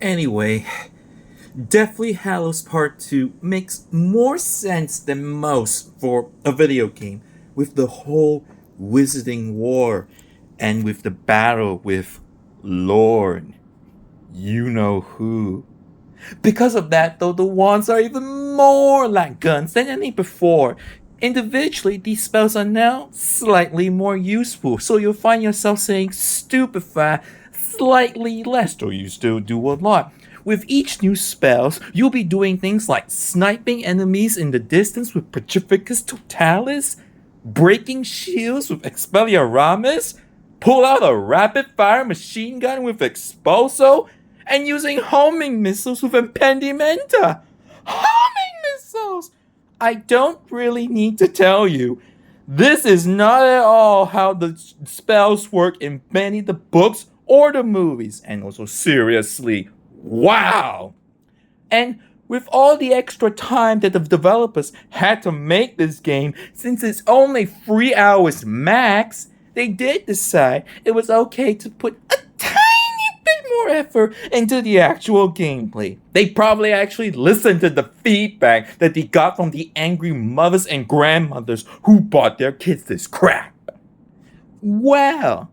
Anyway, definitely Hallows Part 2 makes more sense than most for a video game, with the whole Wizarding War and with the battle with Lord, you know who. Because of that, though, the wands are even more like guns than any before. Individually, these spells are now slightly more useful, so you'll find yourself saying stupefy slightly less, though you still do a lot. With each new spells, you'll be doing things like sniping enemies in the distance with Petrificus Totalis, breaking shields with Expelliarmus, pull out a rapid fire machine gun with Expulso, and using homing missiles with Impedimenta. Homing missiles! I don't really need to tell you. This is not at all how the spells work in many of the books or the movies. And also, seriously, wow! And with all the extra time that the developers had to make this game, since it's only 3 hours max, they did decide it was okay to put a tiny bit more effort into the actual gameplay. They probably actually listened to the feedback that they got from the angry mothers and grandmothers who bought their kids this crap. Well,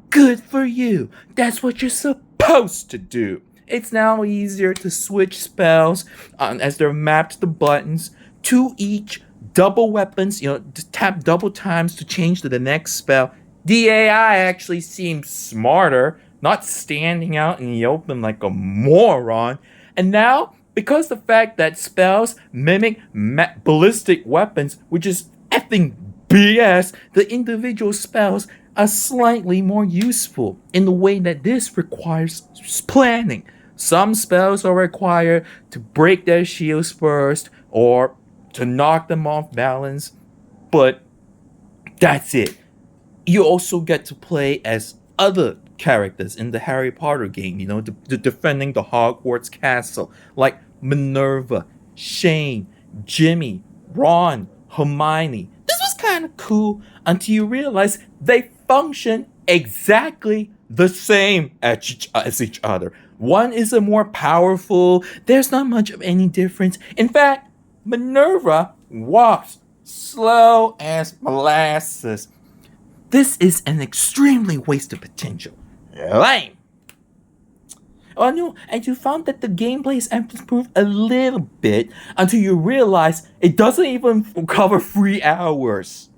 good for you. That's what you're supposed to do. It's now easier to switch spells as they're mapped to buttons to each double weapons, to tap double times to change to the next spell. The AI actually seems smarter, not standing out in the open like a moron. And now, because the fact that spells mimic ballistic weapons, which is effing BS, the individual spells are slightly more useful in the way that this requires planning. Some spells are required to break their shields first or to knock them off balance, but that's it. You also get to play as other characters in the Harry Potter game, defending the Hogwarts castle, like Minerva, Shane, Jimmy, Ron, Hermione. This was kind of cool until you realize they function exactly the same as each other. One is a more powerful, there's not much of any difference. In fact, Minerva walks slow as molasses. This is an extremely wasted potential. Lame. Oh no, and you found that the gameplay is improved a little bit until you realize it doesn't even cover 3 hours.